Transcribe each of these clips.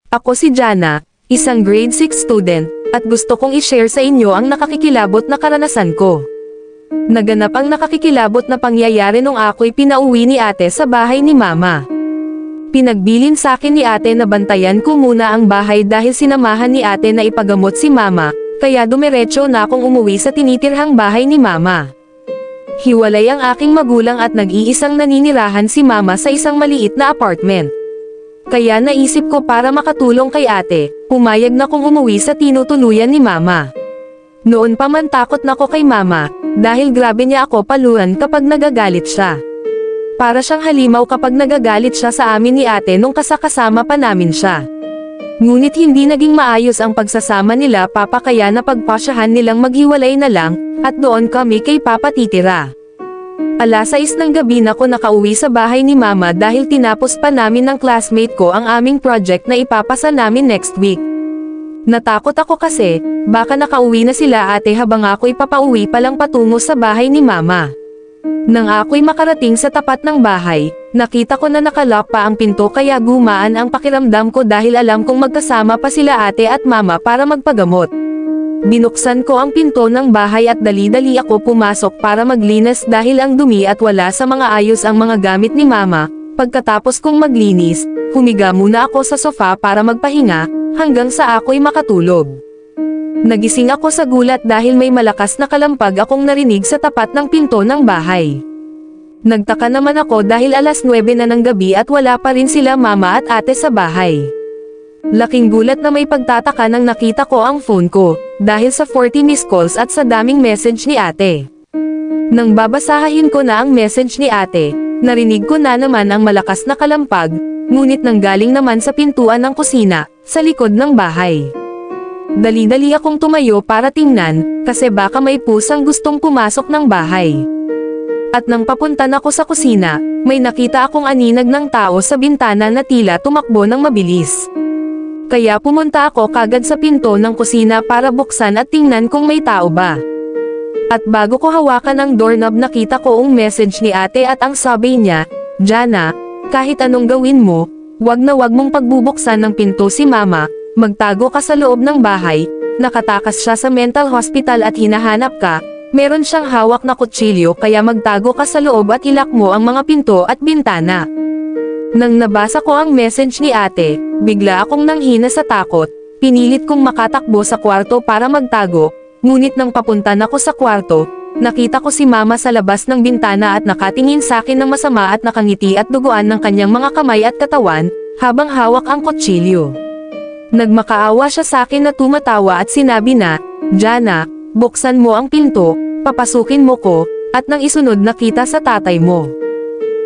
Ako si Jana, isang grade 6 student, at gusto kong i-share sa inyo ang nakakikilabot na karanasan ko. Naganap ang nakakikilabot na pangyayari nung ako'y pinauwi ni ate sa bahay ni mama. Pinagbilin sa akin ni ate na bantayan ko muna ang bahay dahil sinamahan ni ate na ipagamot si mama, kaya dumiretso na akong umuwi sa tinitirhang bahay ni mama. Hiwalay ang aking magulang at nag-iisang naninirahan si mama sa isang maliit na apartment. Kaya naisip ko para makatulong kay ate, pumayag na kong umuwi sa tinutuluyan ni mama. Noon pa man takot na ko kay mama, dahil grabe niya ako paluan kapag nagagalit siya. Para siyang halimaw kapag nagagalit siya sa amin ni ate nung kasakasama pa namin siya. Ngunit hindi naging maayos ang pagsasama nila papa kaya napagpasyahan nilang maghiwalay na lang, at doon kami kay papa titira. 6:00 ng gabi na ko nakauwi sa bahay ni mama dahil tinapos pa namin ng classmate ko ang aming project na ipapasa namin next week. Natakot ako kasi, baka nakauwi na sila ate habang ako'y papauwi palang patungo sa bahay ni mama. Nang ako'y makarating sa tapat ng bahay, nakita ko na nakalock pa ang pinto kaya gumaan ang pakiramdam ko dahil alam kong magkasama pa sila ate at mama para magpagamot. Binuksan ko ang pinto ng bahay at dali-dali ako pumasok para maglinis dahil ang dumi at wala sa mga ayos ang mga gamit ni mama. Pagkatapos kong maglinis, humiga muna ako sa sofa para magpahinga, hanggang sa ako'y makatulog. Nagising ako sa gulat dahil may malakas na kalampag akong narinig sa tapat ng pinto ng bahay. Nagtaka naman ako dahil 9:00 na ng gabi at wala pa rin sila mama at ate sa bahay. Laking gulat na may pagtataka nang nakita ko ang phone ko, dahil sa 40 missed calls at sa daming message ni ate. Nang babasahin ko na ang message ni ate, narinig ko na naman ang malakas na kalampag, ngunit nanggaling naman sa pintuan ng kusina, sa likod ng bahay. Dali-dali akong tumayo para tingnan, kasi baka may pusang gustong pumasok ng bahay. At nang papunta na ako sa kusina, may nakita akong aninag ng tao sa bintana na tila tumakbo ng mabilis. Kaya pumunta ako kagad sa pinto ng kusina para buksan at tingnan kung may tao ba. At bago ko hawakan ang doorknob nakita ko ang message ni ate at ang sabi niya, "Jana, kahit anong gawin mo, wag na wag mong pagbubuksan ng pinto si mama, magtago ka sa loob ng bahay, nakatakas siya sa mental hospital at hinahanap ka, meron siyang hawak na kutsilyo kaya magtago ka sa loob at ilak mo ang mga pinto at bintana." Nang nabasa ko ang message ni ate, bigla akong nanghina sa takot, pinilit kong makatakbo sa kwarto para magtago, ngunit nang papunta na ko sa kwarto, nakita ko si mama sa labas ng bintana at nakatingin sa akin ng masama at nakangiti at duguan ng kanyang mga kamay at katawan, habang hawak ang kutsilyo. Nagmakaawa siya sa akin na tumatawa at sinabi na, "Jana, buksan mo ang pinto, papasukin mo ko," at nang isunod nakita sa tatay mo.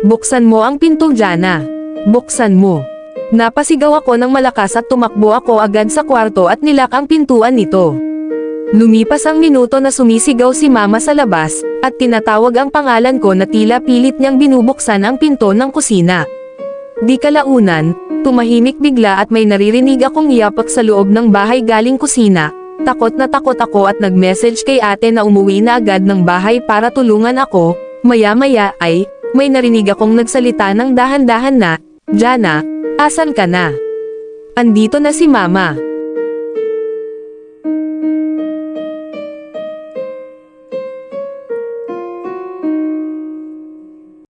"Buksan mo ang pinto Jana. Buksan mo." Napasigaw ako ng malakas at tumakbo ako agad sa kwarto at nilak ang pintuan nito. Lumipas ang minuto na sumisigaw si mama sa labas, at tinatawag ang pangalan ko na tila pilit niyang binubuksan ang pinto ng kusina. Di kalaunan, tumahimik bigla at may naririnig akong yapak sa loob ng bahay galing kusina. Takot ako at nag-message kay ate na umuwi na agad ng bahay para tulungan ako. Maya-maya ay, may narinig akong nagsalita ng dahan-dahan na, "Jana, asan ka na? Andito na si mama."